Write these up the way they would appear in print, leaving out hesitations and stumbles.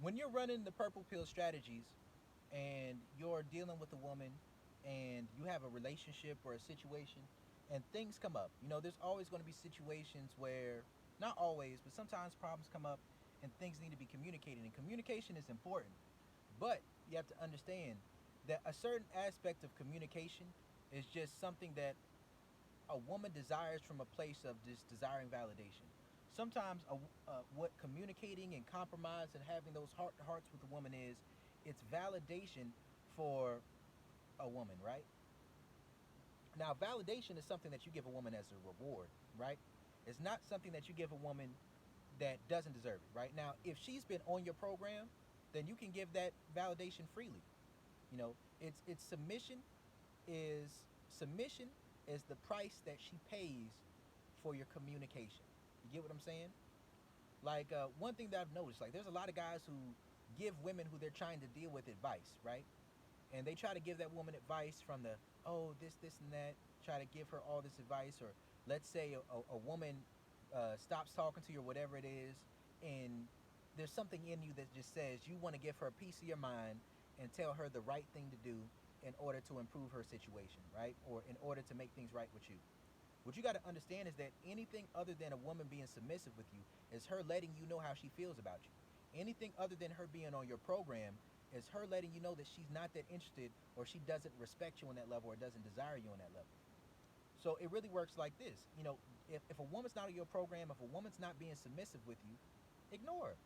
when you're running the purple pill strategies and you're dealing with a woman and you have a relationship or a situation and things come up, there's always going to be situations where, not always, but sometimes problems come up and things need to be communicated. And communication is important. But you have to understand that a certain aspect of communication is just something that a woman desires from a place of just desiring validation. Sometimes what communicating and compromise and having those heart to hearts with a woman is, it's validation for a woman, right? Now, validation is something that you give a woman as a reward, right? It's not something that you give a woman that doesn't deserve it, right? Now, if she's been on your program, then you can give that validation freely. It's is submission is the price that she pays for your communication. You get what I'm saying? Like one thing that I've noticed, like there's a lot of guys who give women who they're trying to deal with advice, right? And they try to give that woman advice from the, oh, this and that, try to give her all this advice. Or let's say a woman stops talking to you or whatever it is, and there's something in you that just says you want to give her a piece of your mind and tell her the right thing to do in order to improve her situation, right? Or in order to make things right with you. What you got to understand is that anything other than a woman being submissive with you is her letting you know how she feels about you. Anything other than her being on your program is her letting you know that she's not that interested, or she doesn't respect you on that level, or doesn't desire you on that level. So it really works like this. If a woman's not on your program, if a woman's not being submissive with you, ignore her.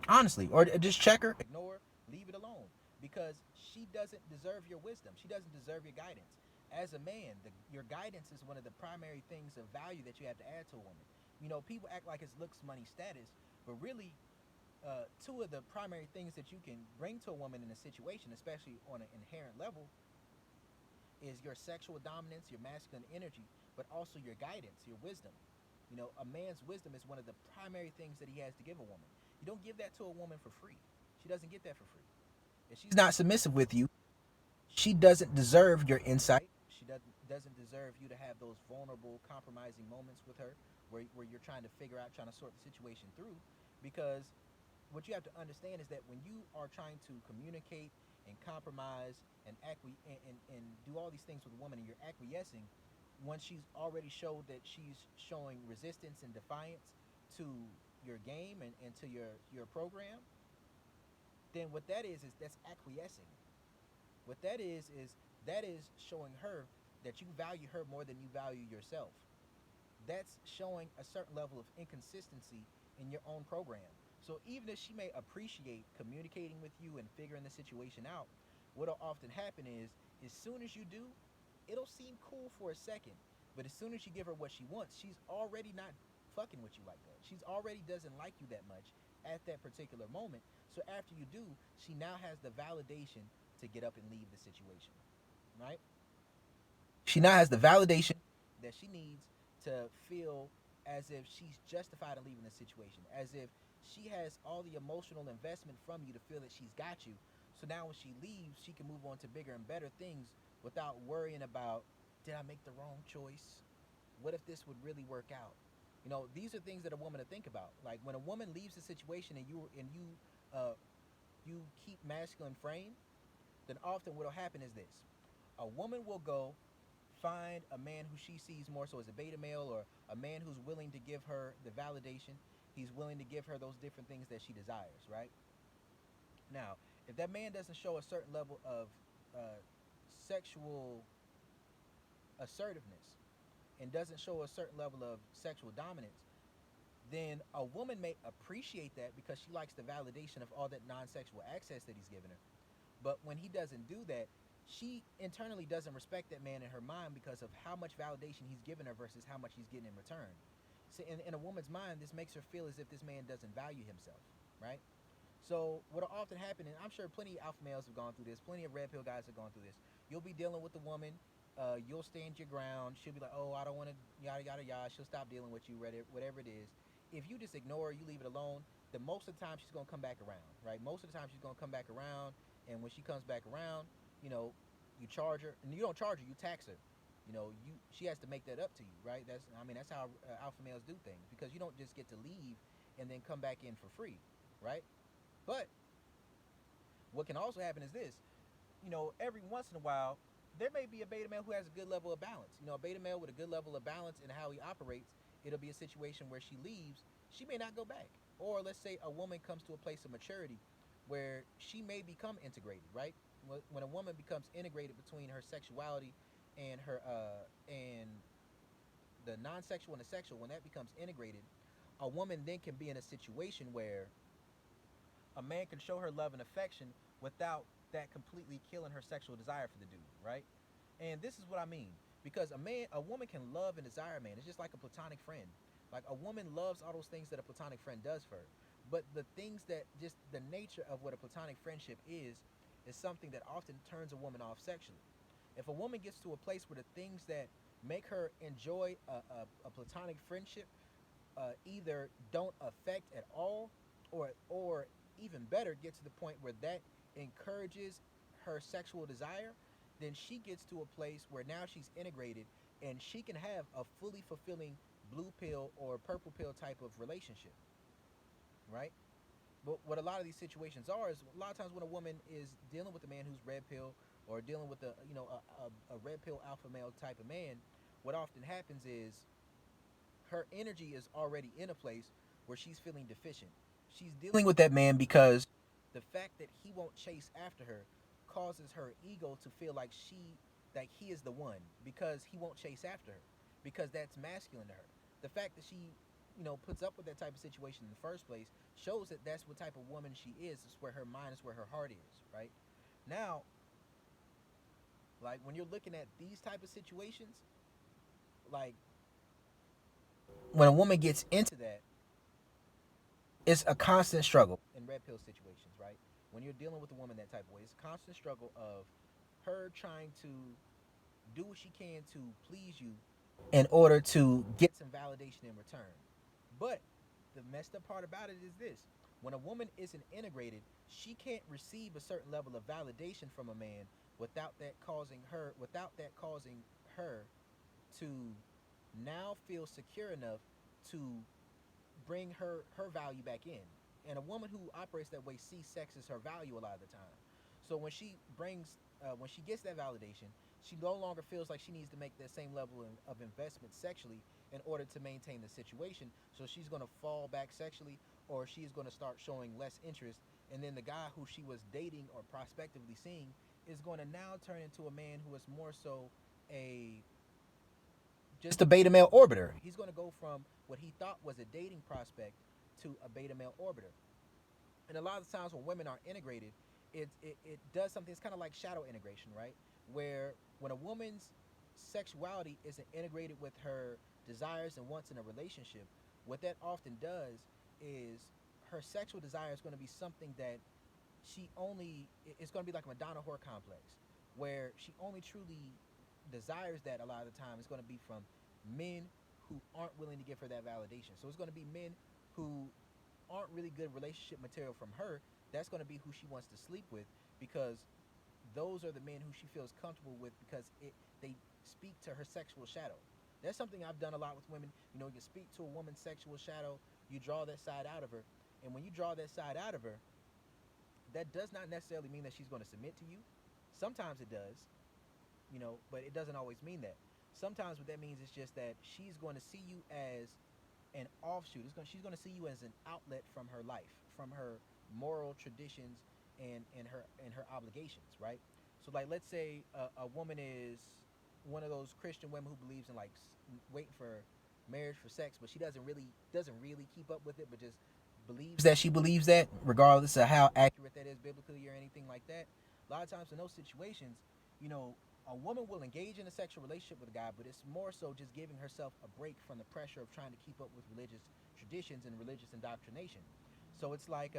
Honestly, or just check her, ignore, leave it alone, because she doesn't deserve your wisdom. She doesn't deserve your guidance. As a man, your guidance is one of the primary things of value that you have to add to a woman. People act like it's looks, money, status, but really, two of the primary things that you can bring to a woman in a situation, especially on an inherent level, is your sexual dominance, your masculine energy, but also your guidance, your wisdom. A man's wisdom is one of the primary things that he has to give a woman. You don't give that to a woman for free. She doesn't get that for free. If she's not submissive with you, she doesn't deserve your insight. She doesn't deserve you to have those vulnerable, compromising moments with her where you're trying to figure out, trying to sort the situation through. Because what you have to understand is that when you are trying to communicate and compromise and do all these things with a woman, and you're acquiescing, once she's already showed that she's showing resistance and defiance to your game and to your program, then what that is that's acquiescing. What that is showing her that you value her more than you value yourself. That's showing a certain level of inconsistency in your own program. So even if she may appreciate communicating with you and figuring the situation out, what'll often happen is, as soon as you do, it'll seem cool for a second. But as soon as you give her what she wants, she's already not fucking with you like that. She's already doesn't like you that much at that particular moment. So after you do, she now has the validation to get up and leave the situation, right? She now has the validation that she needs to feel as if she's justified in leaving the situation, as if she has all the emotional investment from you to feel that she's got you. So now when she leaves, she can move on to bigger and better things without worrying about, did I make the wrong choice? What if this would really work out? These are things that a woman to think about. Like when a woman leaves a situation and you keep masculine frame, then often what'll happen is this: a woman will go find a man who she sees more so as a beta male, or a man who's willing to give her the validation. He's willing to give her those different things that she desires, right? Now, if that man doesn't show a certain level of sexual assertiveness and doesn't show a certain level of sexual dominance, then a woman may appreciate that because she likes the validation of all that non-sexual access that he's given her. But when he doesn't do that, she internally doesn't respect that man in her mind because of how much validation he's given her versus how much he's getting in return. So in a woman's mind, this makes her feel as if this man doesn't value himself, right? So what'll often happen, and I'm sure plenty of alpha males have gone through this, plenty of red pill guys have gone through this. You'll be dealing with the woman, you'll stand your ground. She'll be like, oh, I don't want to, yada yada yada. She'll stop dealing with you, whatever it is. If you just ignore her, you leave it alone, then most of the time she's gonna come back around, right? Most of the time she's gonna come back around, and when she comes back around, you know, you charge her, and you don't charge her, you tax her. She has to make that up to you, right? That's how alpha males do things, because you don't just get to leave and then come back in for free, right? But what can also happen is this, every once in a while, there may be a beta male who has a good level of balance. A beta male with a good level of balance in how he operates, it'll be a situation where she leaves, she may not go back. Or let's say a woman comes to a place of maturity where she may become integrated, right? When a woman becomes integrated between her sexuality and her and the non-sexual and the sexual, when that becomes integrated, a woman then can be in a situation where a man can show her love and affection without that completely killing her sexual desire for the dude, right? And this is what I mean. Because a woman can love and desire a man. It's just like a platonic friend. Like a woman loves all those things that a platonic friend does for her. But the things that just the nature of what a platonic friendship is something that often turns a woman off sexually. If a woman gets to a place where the things that make her enjoy a platonic friendship either don't affect at all, or even better, get to the point where that encourages her sexual desire, then she gets to a place where now she's integrated and she can have a fully fulfilling blue pill or purple pill type of relationship, right? But what a lot of these situations are is a lot of times when a woman is dealing with a man who's red pill or dealing with a red pill alpha male type of man, what often happens is her energy is already in a place where she's feeling deficient. She's dealing with that man because the fact that he won't chase after her causes her ego to feel like he is the one because he won't chase after her, because that's masculine to her. The fact that she puts up with that type of situation in the first place shows that that's what type of woman she is. It's where her mind is, where her heart is, right? Now, like when you're looking at these type of situations, like when a woman gets into that, it's a constant struggle in red pill situations, right? When you're dealing with a woman that type of way, it's a constant struggle of her trying to do what she can to please you in order to get some validation in return. But the messed up part about it is this: when a woman isn't integrated, she can't receive a certain level of validation from a man without that causing her to now feel secure enough to bring her value back in. And a woman who operates that way sees sex as her value a lot of the time. So when she gets that validation, she no longer feels like she needs to make that same level of investment sexually in order to maintain the situation. So she's going to fall back sexually, or she's going to start showing less interest. And then the guy who she was dating or prospectively seeing is going to now turn into a man who is more so a just a beta male orbiter. He's going to go from what he thought was a dating prospect to a beta male orbiter. And a lot of times when women are integrated, it does something. It's kind of like shadow integration, right? Where when a woman's sexuality isn't integrated with her desires and wants in a relationship, what that often does is her sexual desire is going to be something that it's going to be like a Madonna whore complex, where she only truly desires that a lot of the time. It's going to be from men who aren't willing to give her that validation. So it's going to be men who aren't really good relationship material from her. That's going to be who she wants to sleep with, because those are the men who she feels comfortable with, because they speak to her sexual shadow. That's something I've done a lot with women. You speak to a woman's sexual shadow, you draw that side out of her, and when you draw that side out of her, that does not necessarily mean that she's going to submit to you. Sometimes it does, but it doesn't always mean that. Sometimes what that means is just that she's going to see you as an offshoot. She's going to see you as an outlet from her life, from her moral traditions and her obligations, right? So like, let's say a woman is one of those Christian women who believes in like waiting for marriage for sex, but she doesn't really keep up with it, but just believes that she believes that, regardless of how accurate that is biblically or anything like that. A lot of times in those situations, a woman will engage in a sexual relationship with a guy, but it's more so just giving herself a break from the pressure of trying to keep up with religious traditions and religious indoctrination. So it's like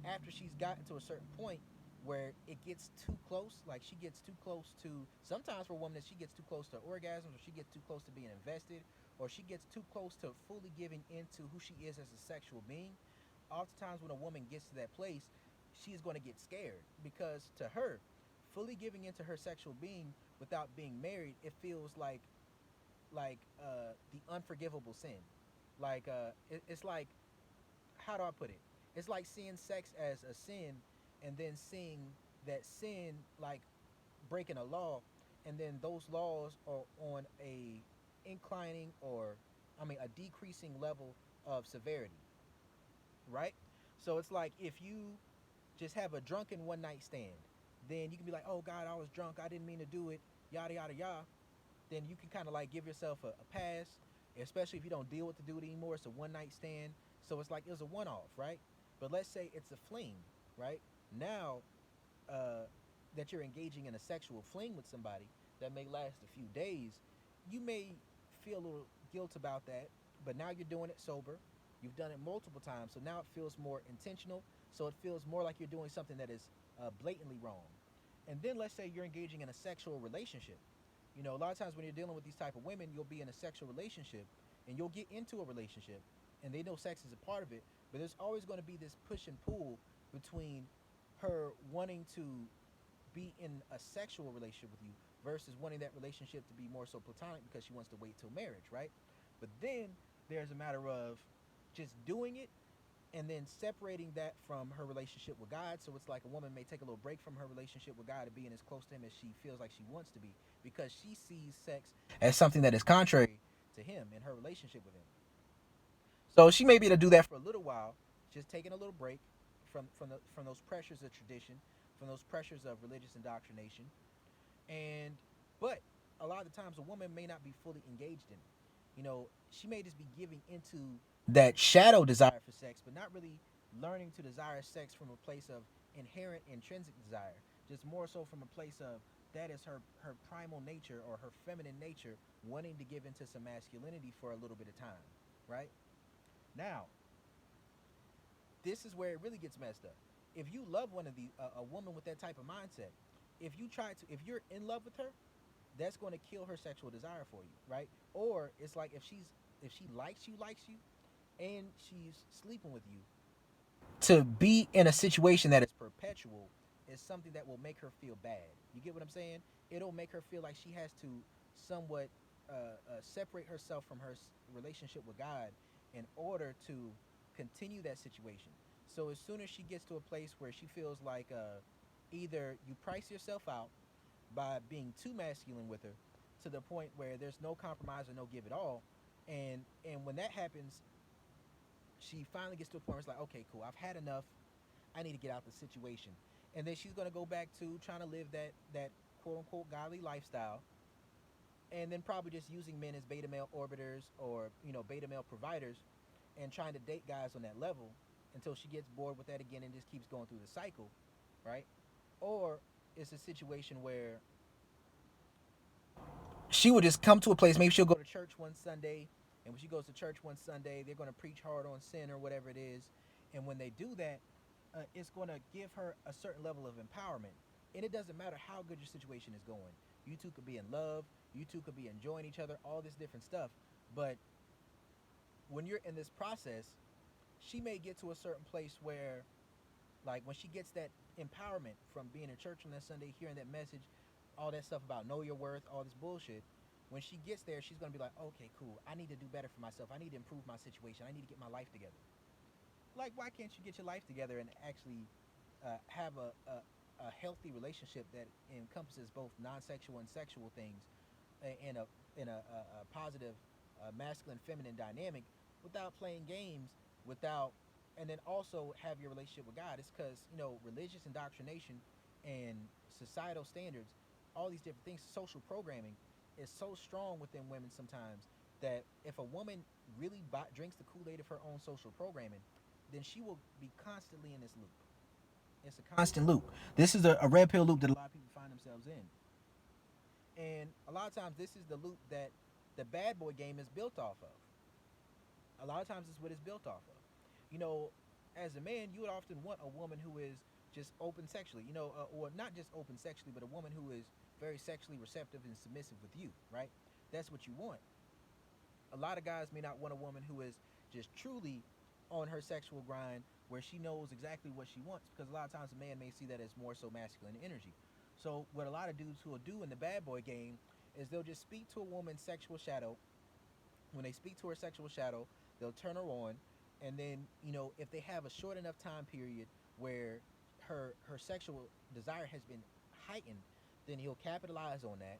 after she's gotten to a certain point where it gets too close, like she gets too close to, sometimes for a woman, she gets too close to orgasms, or she gets too close to being invested, or she gets too close to fully giving into who she is as a sexual being. Oftentimes when a woman gets to that place, she's going to get scared, because to her, fully giving into her sexual being without being married, it feels like the unforgivable sin. Like it's like, how do I put it? It's like seeing sex as a sin, and then seeing that sin like breaking a law, and then those laws are on a inclining, or I mean a decreasing level of severity, right? So it's like if you just have a drunken one night stand, then you can be like, oh God, I was drunk, I didn't mean to do it, yada yada yada. Then you can kind of like give yourself a pass, especially if you don't deal with the dude anymore. It's a one night stand, so it's like it was a one off, right? But let's say it's a fling, right? Now, that you're engaging in a sexual fling with somebody that may last a few days, you may feel a little guilt about that, but now you're doing it sober. You've done it multiple times, so now it feels more intentional. So it feels more like you're doing something that is blatantly wrong. And then let's say you're engaging in a sexual relationship. You know, a lot of times when you're dealing with these type of women, you'll be in a sexual relationship, and you'll get into a relationship, and they know sex is a part of it, but there's always going to be this push and pull between her wanting to be in a sexual relationship with you versus wanting that relationship to be more so platonic because she wants to wait till marriage, right? But then there's a matter of just doing it and then separating that from her relationship with God. So it's like a woman may take a little break from her relationship with God and being as close to him as she feels like she wants to be, because she sees sex as something that is contrary to him and her relationship with him. So she may be able to do that for a little while, just taking a little break from those pressures of tradition, from those pressures of religious indoctrination, and but a lot of the times a woman may not be fully engaged in it. You know, she may just be giving into that shadow desire for sex, but not really learning to desire sex from a place of inherent intrinsic desire, just more so from a place of that is her primal nature or her feminine nature wanting to give into some masculinity for a little bit of time, right? Now, this is where it really gets messed up. If you love one of the a woman with that type of mindset, if you're in love with her, that's going to kill her sexual desire for you, right? Or it's like if she likes you, and she's sleeping with you, to be in a situation that is perpetual is something that will make her feel bad. You get what I'm saying? It'll make her feel like she has to somewhat separate herself from her relationship with God in order to continue that situation. So as soon as she gets to a place where she feels like either you price yourself out by being too masculine with her to the point where there's no compromise or no give at all, and when that happens, she finally gets to a point where it's like, okay, cool, I've had enough. I need to get out the situation. And then she's gonna go back to trying to live that quote unquote godly lifestyle, and then probably just using men as beta male orbiters or beta male providers, and trying to date guys on that level until she gets bored with that again and just keeps going through the cycle, right? Or it's a situation where she would just come to a place. Maybe she'll go to church one Sunday, and when she goes to church one Sunday, they're going to preach hard on sin or whatever it is. And when they do that, it's going to give her a certain level of empowerment. And it doesn't matter how good your situation is going. You two could be in love. You two could be enjoying each other. All this different stuff. But when you're in this process, she may get to a certain place where, like, when she gets that empowerment from being in church on that Sunday, hearing that message, all that stuff about know your worth, all this bullshit, when she gets there, she's going to be like, okay, cool, I need to do better for myself. I need to improve my situation. I need to get my life together. Like, why can't you get your life together and actually have a healthy relationship that encompasses both non-sexual and sexual things in a positive masculine feminine dynamic, without playing games, without and then also have your relationship with God? It's because religious indoctrination and societal standards, all these different things, social programming is so strong within women sometimes that if a woman really drinks the Kool-Aid of her own social programming, then she will be constantly in this loop. It's a constant loop. This is a red pill loop that a lot of people find themselves in. And a lot of times, this is the loop that the bad boy game is built off of. A lot of times, it's what it's built off of. You know, as a man, you would often want a woman who is just open sexually, or not just open sexually, but a woman who is very sexually receptive and submissive with you, right? That's what you want. A lot of guys may not want a woman who is just truly on her sexual grind, where she knows exactly what she wants, because a lot of times a man may see that as more so masculine energy. So what a lot of dudes who will do in the bad boy game is they'll just speak to a woman's sexual shadow. When they speak to her sexual shadow, they'll turn her on, And then, if they have a short enough time period where her sexual desire has been heightened, then he'll capitalize on that,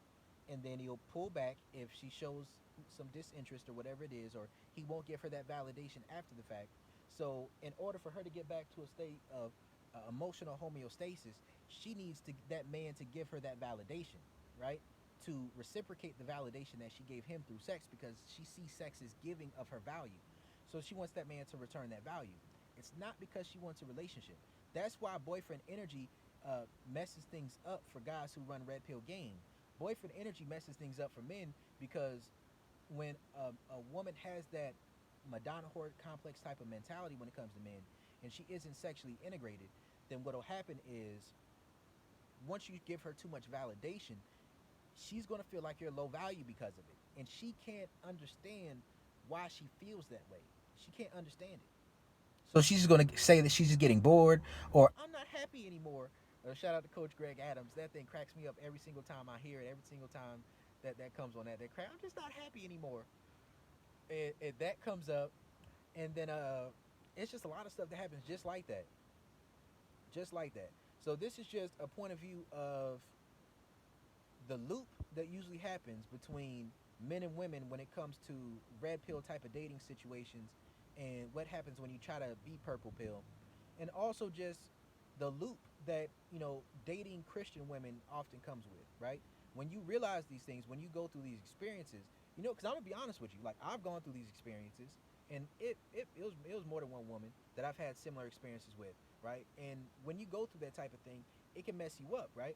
and then he'll pull back if she shows some disinterest or whatever it is, or he won't give her that validation after the fact. So in order for her to get back to a state of emotional homeostasis, she needs to that man to give her that validation, right? To reciprocate the validation that she gave him through sex, because she sees sex as giving of her value. So she wants that man to return that value. It's not because she wants a relationship. That's why boyfriend energy messes things up for guys who run red pill game. Boyfriend energy messes things up for men because when a woman has that Madonna whore complex type of mentality when it comes to men, and she isn't sexually integrated, then what'll happen is once you give her too much validation, she's gonna feel like you're low value because of it, and she can't understand why she feels that way. She can't understand it. So she's just gonna say that she's just getting bored, or I'm not happy anymore. Shout out to Coach Greg Adams. That thing cracks me up every single time I hear it. Every single time that comes on that crack, I'm just not happy anymore. And that comes up, and then it's just a lot of stuff that happens just like that, just like that. So this is just a point of view of the loop that usually happens between men and women when it comes to red pill type of dating situations, and what happens when you try to be purple pill, and also just the loop that dating Christian women often comes with, right? When you realize these things, when you go through these experiences, because I'm gonna be honest with you, like I've gone through these experiences, and it was more than one woman that I've had similar experiences with, right? And when you go through that type of thing, it can mess you up, right?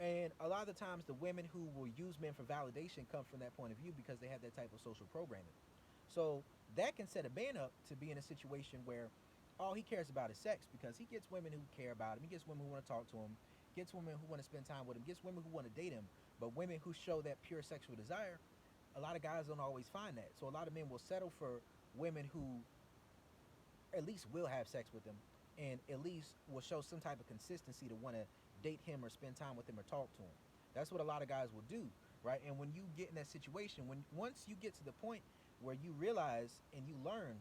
And a lot of the times, the women who will use men for validation come from that point of view because they have that type of social programming. So that can set a man up to be in a situation where all he cares about is sex, because he gets women who care about him, he gets women who want to talk to him, gets women who want to spend time with him, gets women who want to date him. But women who show that pure sexual desire, a lot of guys don't always find that. So a lot of men will settle for women who at least will have sex with him, and at least will show some type of consistency to want to date him or spend time with him or talk to him. That's what a lot of guys will do, right? And when you get in that situation, when once you get to the point where you realize and you learn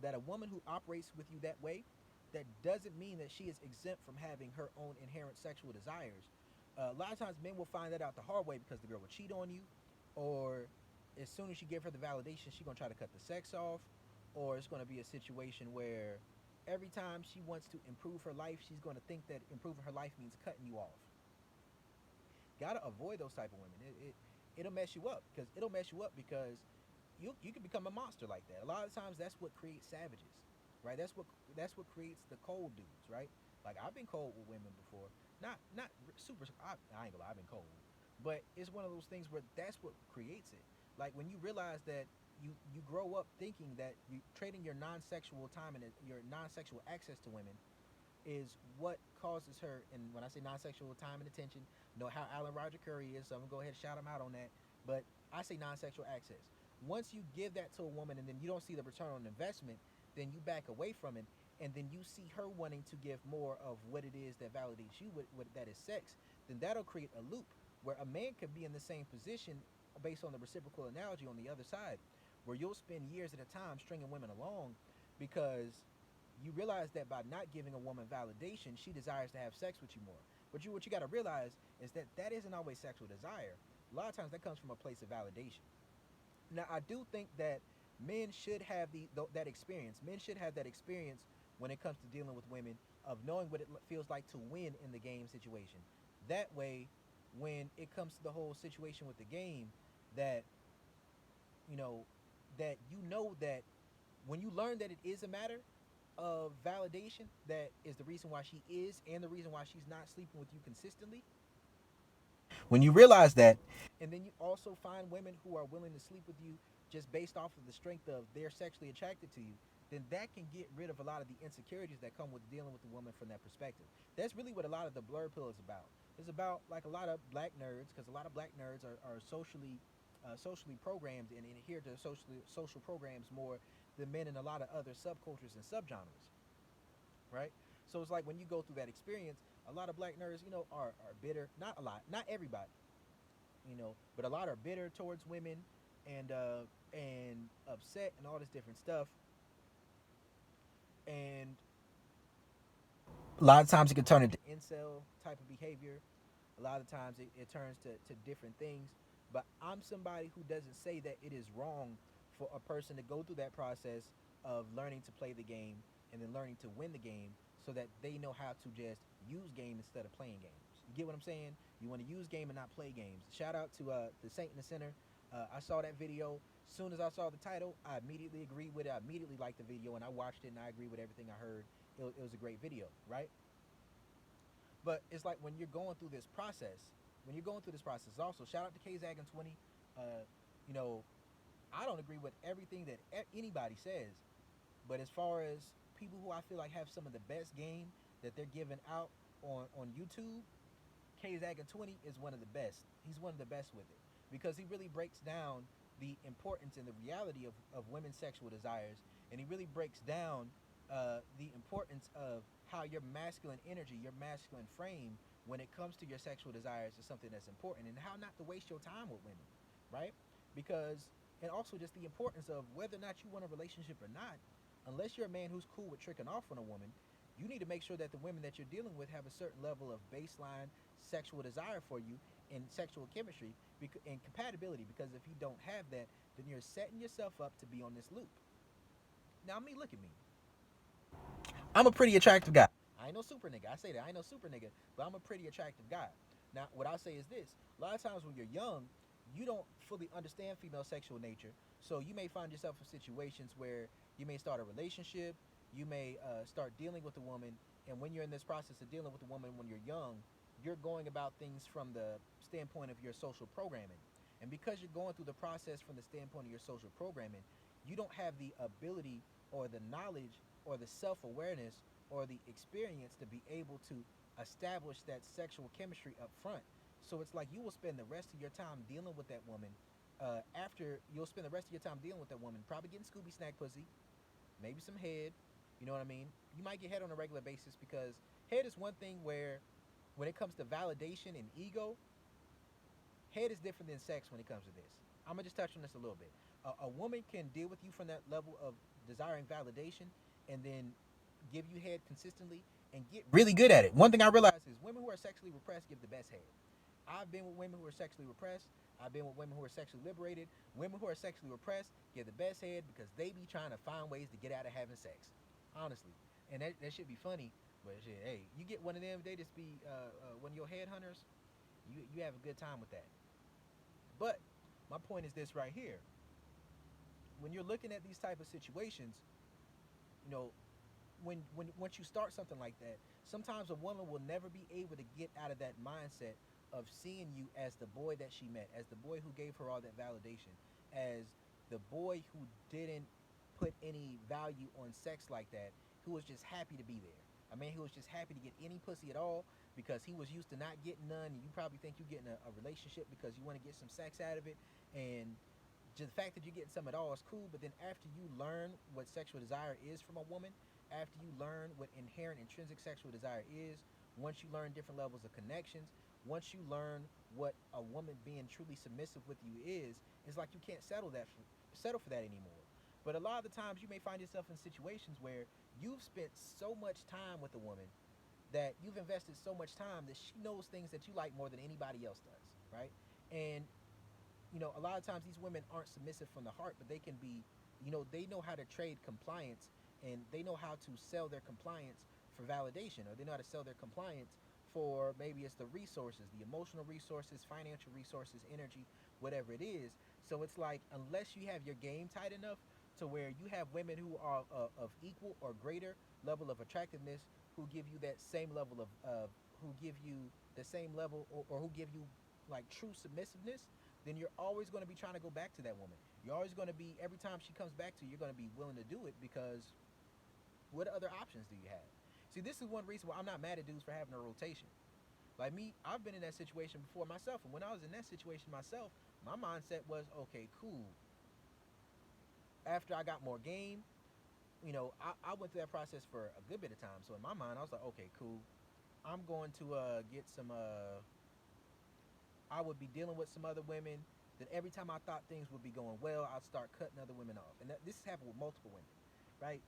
that a woman who operates with you that way, that doesn't mean that she is exempt from having her own inherent sexual desires. A lot of times men will find that out the hard way because the girl will cheat on you, or as soon as you give her the validation, she's going to try to cut the sex off, or it's going to be a situation where every time she wants to improve her life, she's going to think that improving her life means cutting you off. Gotta avoid those type of women. It'll mess you up, because you can become a monster like that. A lot of times that's what creates savages, right? That's what creates the cold dudes, right? Like I've been cold with women before, not super. I ain't gonna lie, I've been cold, but it's one of those things where that's what creates it. Like when you realize that you grow up thinking that you trading your non-sexual time and your non-sexual access to women is what causes her. And when I say non-sexual time and attention, know how Alan Roger Curry is, so I'm gonna go ahead and shout him out on that. But I say non-sexual access. Once you give that to a woman and then you don't see the return on investment, then you back away from it, and then you see her wanting to give more of what it is that validates you, what that is sex. Then that'll create a loop where a man could be in the same position based on the reciprocal analogy on the other side, where you'll spend years at a time stringing women along because you realize that by not giving a woman validation, she desires to have sex with you more. But what you got to realize is that that isn't always sexual desire. A lot of times that comes from a place of validation. Now, I do think that men should have that experience. Men should have that experience when it comes to dealing with women, of knowing what it feels like to win in the game situation. That way, when it comes to the whole situation with the game, that you know that when you learn that it is a matter of validation, that is the reason why she is, and the reason why she's not sleeping with you consistently. When you realize that, and then you also find women who are willing to sleep with you just based off of the strength of they're sexually attracted to you, then that can get rid of a lot of the insecurities that come with dealing with the woman from that perspective. That's really what a lot of the Blerd Pill is about. It's about, like, a lot of black nerds, because a lot of black nerds are socially programmed and adhere to social programs more than men in a lot of other subcultures and subgenres, right? So it's like when you go through that experience, a lot of black nerds, are bitter. Not a lot, not everybody, but a lot are bitter towards women, and upset and all this different stuff. A lot of times it can turn into incel type of behavior. A lot of times it turns to different things. But I'm somebody who doesn't say that it is wrong for a person to go through that process of learning to play the game and then learning to win the game so that they know how to just use game instead of playing games. You get what I'm saying? You want to use game and not play games. Shout out to the Saint in the Center. I saw that video. As soon as I saw the title, I immediately agreed with it. I immediately liked the video and I watched it and I agree with everything I heard. It was a great video, right? But it's like when you're going through this process, also shout out to KZagan20. Uh, you know, I don't agree with everything that anybody says, but as far as people who I feel like have some of the best game that they're giving out on YouTube, KZagan20 is one of the best. He's one of the best with it because he really breaks down the importance and the reality of women's sexual desires, and he really breaks down the importance of how your masculine energy, your masculine frame, when it comes to your sexual desires, is something that's important, and how not to waste your time with women, right? Because, and also just the importance of whether or not you want a relationship or not, unless you're a man who's cool with tricking off on a woman, you need to make sure that the women that you're dealing with have a certain level of baseline sexual desire for you and sexual chemistry and compatibility. Because if you don't have that, then you're setting yourself up to be on this loop. Now, me, look at me. I'm a pretty attractive guy. I ain't no super nigga. I say that I ain't no super nigga, but I'm a pretty attractive guy. Now, what I say is this: a lot of times when you're young, you don't fully understand female sexual nature, so you may find yourself in situations where you may start a relationship, you may start dealing with a woman, and when you're in this process of dealing with a woman when you're young, you're going about things from the standpoint of your social programming, and because you're going through the process from the standpoint of your social programming, you don't have the ability or the knowledge or the self-awareness or the experience to be able to establish that sexual chemistry up front. So it's like you will spend the rest of your time dealing with that woman. After you'll spend the rest of your time dealing with that woman, probably getting Scooby snack pussy, maybe some head. You know what I mean? You might get head on a regular basis because head is one thing where, when it comes to validation and ego, head is different than sex when it comes to this. I'm gonna just touch on this a little bit. A woman can deal with you from that level of desiring validation and then give you head consistently and get really good at it. One thing I realize is women who are sexually repressed give the best head. I've been with women who are sexually repressed. I've been with women who are sexually liberated. Women who are sexually repressed give the best head because they be trying to find ways to get out of having sex. Honestly. And that should be funny. But shit, hey, you get one of them, they just be one of your headhunters, you have a good time with that. But my point is this right here. When you're looking at these type of situations, you know, when once you start something like that, sometimes a woman will never be able to get out of that mindset of seeing you as the boy that she met, as the boy who gave her all that validation, as the boy who didn't put any value on sex like that, who was just happy to be there. A man who was just happy to get any pussy at all because he was used to not getting none, and you probably think you're getting a relationship because you want to get some sex out of it, and just the fact that you're getting some at all is cool, but then after you learn what sexual desire is from a woman, after you learn what inherent intrinsic sexual desire is, once you learn different levels of connections, once you learn what a woman being truly submissive with you is, it's like you can't settle for that anymore. But a lot of the times you may find yourself in situations where you've spent so much time with a woman that you've invested so much time that she knows things that you like more than anybody else does, right? And a lot of times these women aren't submissive from the heart, but they can be, they know how to trade compliance, and they know how to sell their compliance for validation, or they know how to sell their compliance for, maybe it's the resources, the emotional resources, financial resources, energy, whatever it is. So it's like, unless you have your game tight enough to where you have women who are of equal or greater level of attractiveness, who give you that same level of who give you the same level, or who give you like true submissiveness, then you're always going to be trying to go back to that woman. You're always going to be, every time she comes back to you, you're going to be willing to do it, because what other options do you have? See, this is one reason why I'm not mad at dudes for having a rotation. Like me, I've been in that situation before myself, and when I was in that situation myself, my mindset was, okay, cool. After I got more game, I went through that process for a good bit of time. So in my mind, I was like, okay, cool. I'm going to get some. I would be dealing with some other women. Then every time I thought things would be going well, I'd start cutting other women off, and this has happened with multiple women, right?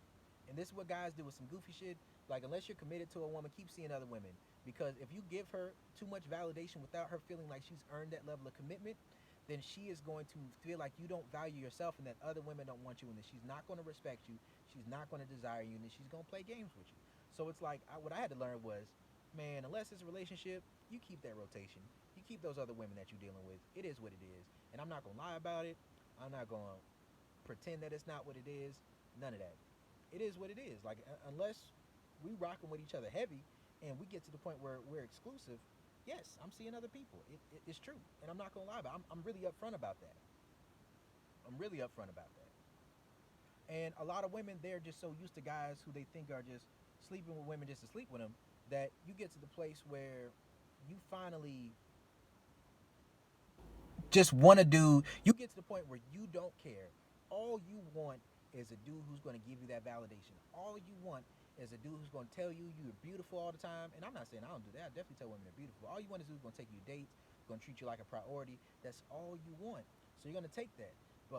And this is what guys do with some goofy shit. Like, unless you're committed to a woman, keep seeing other women. Because if you give her too much validation without her feeling like she's earned that level of commitment, then she is going to feel like you don't value yourself and that other women don't want you, and that she's not going to respect you, she's not going to desire you, and that she's going to play games with you. So it's like, what I had to learn was, man, unless it's a relationship, you keep that rotation. You keep those other women that you're dealing with. It is what it is. And I'm not going to lie about it. I'm not going to pretend that it's not what it is. None of that. It is what it is. Like, unless we rocking with each other heavy and we get to the point where we're exclusive, yes, I'm seeing other people. It's true. And I'm not going to lie about it. I'm really upfront about that. I'm really upfront about that. And a lot of women, they're just so used to guys who they think are just sleeping with women just to sleep with them, that you get to the place where you finally just want to do, you get to the point where you don't care. All you want is a dude who's going to give you that validation. All you want is a dude who's going to tell you you're beautiful all the time. And I'm not saying I don't do that. I definitely tell women they're beautiful. All you want is a dude who's going to take you dates, going to treat you like a priority. That's all you want. So you're going to take that.